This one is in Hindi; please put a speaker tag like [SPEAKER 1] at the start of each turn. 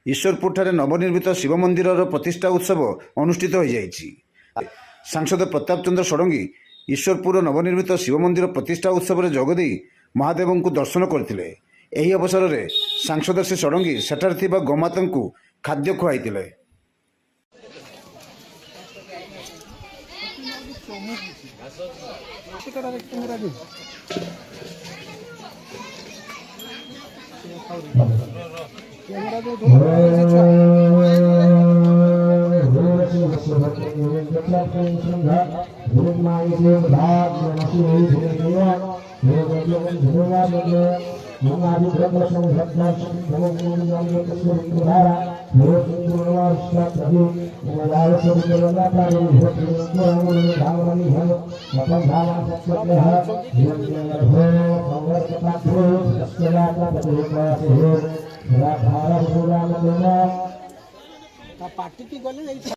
[SPEAKER 1] ईश्वरपुर नवनिर्मित शिव मंदिर प्रतिष्ठा उत्सव अनुष्ठित हो जाइछि। सांसद प्रताप चंद्र षडंगी ईश्वरपुर नवनिर्मित शिव मंदिर प्रतिष्ठा उत्सव में जोगदे महादेव को दर्शन करते। यही अवसर में सांसद श्री षडंगी सेठार थिबा गोमाता को खाद्य खुआइतिले।
[SPEAKER 2] पार्टी की गले